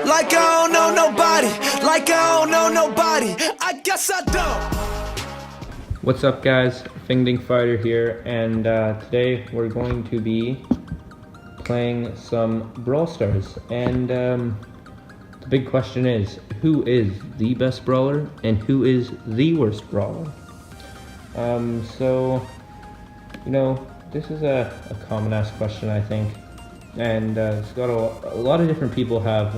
like I don't know nobody, like I don't know nobody. I guess I don't. What's up, guys? Fingding Fighter here, and today we're going to be playing some Brawl Stars. And the big question is, who is the best brawler and who is the worst brawler? So, you know, this is a common ass question, I think, and it's got a lot of different people have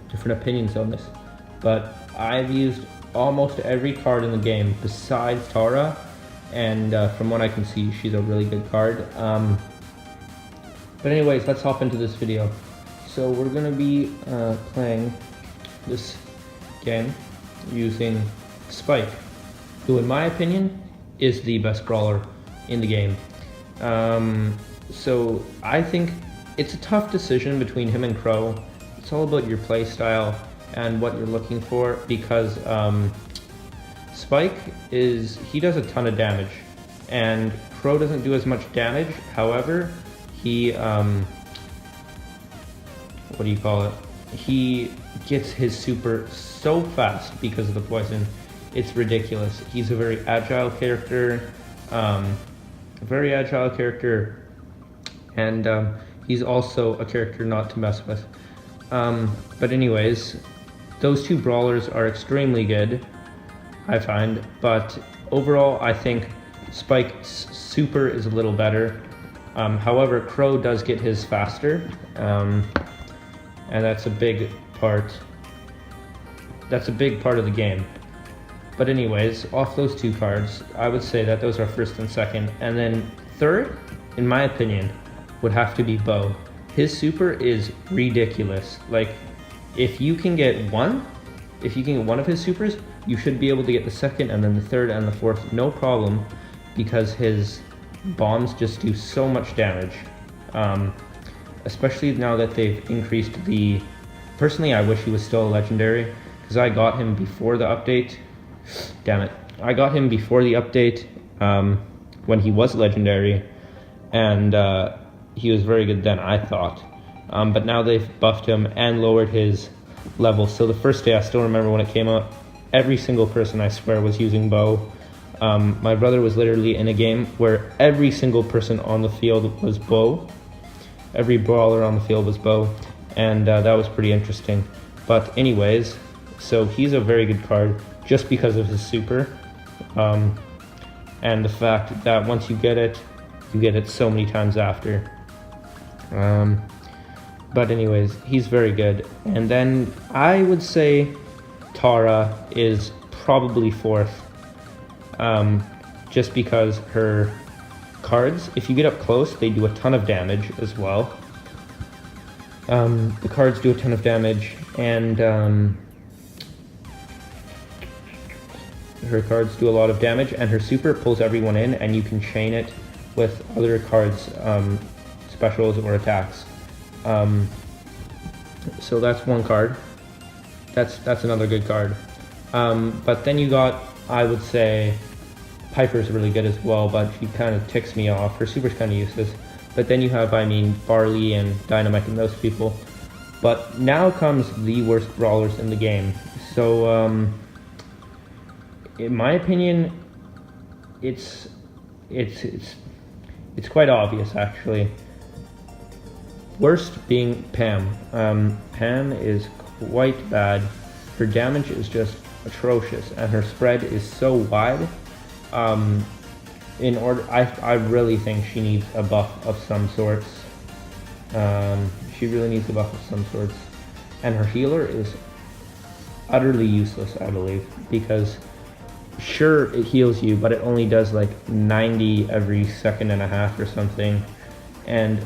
different opinions on this, but I've used almost every card in the game besides Tara, and from what I can see, she's a really good card. But anyways, let's hop into this video. So we're gonna be playing this game using Spike, who in my opinion is the best brawler in the game. So I think it's a tough decision between him and Crow. It's all about your play style and what you're looking for, because Spike he does a ton of damage and Crow doesn't do as much damage. However, he he gets his super so fast because of the poison. It's ridiculous. He's a very agile character, and he's also a character not to mess with. But anyways, those two brawlers are extremely good, I find, but overall I think Spike's super is a little better. However, Crow does get his faster, and that's a big part of the game. But anyways, off those two cards, I would say that those are first and second, and then third, in my opinion, would have to be Bo. His super is ridiculous. Like, if you can get one of his supers, you should be able to get the second and then the third and the fourth, no problem, because his bombs just do so much damage. Especially now that they've increased the... Personally, I wish he was still a legendary, because I got him before the update. Damn it. I got him before the update, when he was legendary, and he was very good then, I thought. But now they've buffed him and lowered his level. So the first day, I still remember when it came out, every single person, I swear, was using Bo. My brother was literally in a game where every single person on the field was Bo. Every brawler on the field was Bo, and that was pretty interesting. But anyways, so he's a very good card just because of his super, and the fact that once you get it so many times after. But anyways, he's very good. And then I would say Tara is probably fourth, just because her cards, if you get up close, they do a ton of damage as well. The cards do a ton of damage, and her cards do a lot of damage, and her super pulls everyone in, and you can chain it with other cards, specials or attacks. So that's one card. That's another good card. But then you got, I would say, Piper's really good as well, but she kind of ticks me off. Her super's kind of useless. But then you have, Barley and Dynamite and those people. But now comes the worst brawlers in the game. So, in my opinion, it's quite obvious, actually. Worst being Pam. Pam is quite bad. Her damage is just atrocious, and her spread is so wide. I really think she needs a buff of some sorts. She really needs a buff of some sorts. And her healer is utterly useless, I believe, because sure, it heals you, but it only does like 90 every second and a half or something. And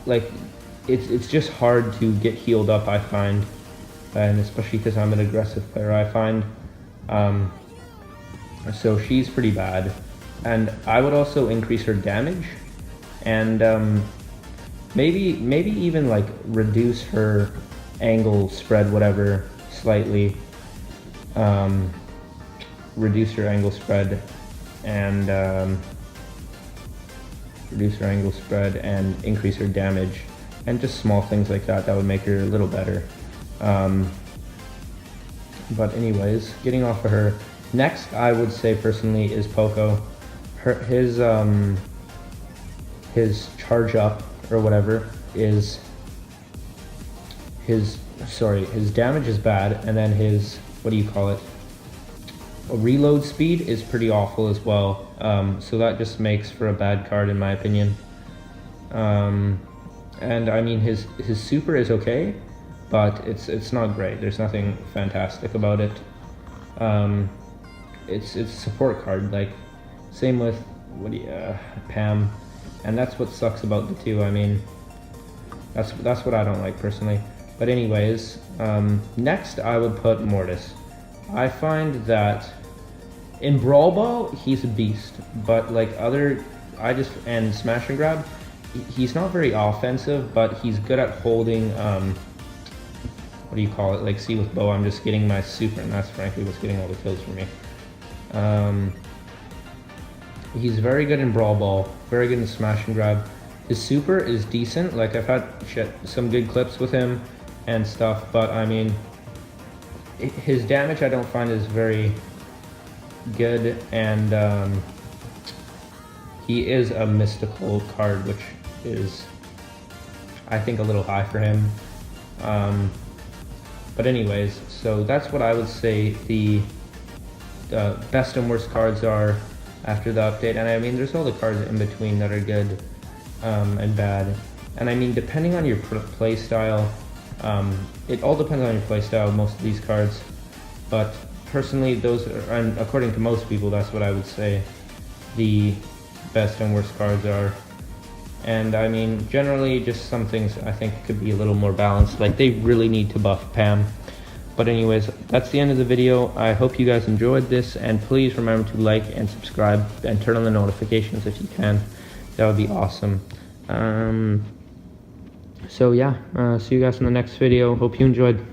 like, it's just hard to get healed up, I find. And especially because I'm an aggressive player, I find. So she's pretty bad. And I would also increase her damage, and maybe even like reduce her angle spread, whatever, slightly. Reduce her angle spread, and increase her damage, and just small things like that would make her a little better. But anyways, getting off of her. Next, I would say personally is Poco. His charge up or whatever is his damage is bad, and then his, what do you call it? Reload speed is pretty awful as well. So that just makes for a bad card in my opinion. And I mean his super is okay, but it's not great. There's nothing fantastic about it. It's a support card, like same with Pam, and that's what sucks about the two. I mean, that's what I don't like personally. But anyways, next I would put Mortis. I find that in Brawl Ball he's a beast, but like and Smash and Grab, he's not very offensive, but he's good at holding. What do you call it? Like, see with Bo, I'm just getting my super, and that's frankly what's getting all the kills for me. He's very good in Brawl Ball, very good in Smash and Grab. His super is decent. Like, I've had some good clips with him and stuff, but I mean, his damage I don't find is very good, and he is a mystical card, which is, I think, a little high for him. But anyways, so that's what I would say the best and worst cards are after the update. And I mean, there's all the cards in between that are good and bad. And I mean, depending on your play style, it all depends on your play style, most of these cards. But personally, those are, and according to most people, that's what I would say the best and worst cards are. And I mean, generally, just some things I think could be a little more balanced. Like, they really need to buff Pam. But anyways, that's the end of the video. I hope you guys enjoyed this, and please remember to like and subscribe and turn on the notifications if you can. That would be awesome. So yeah, see you guys in the next video. Hope you enjoyed.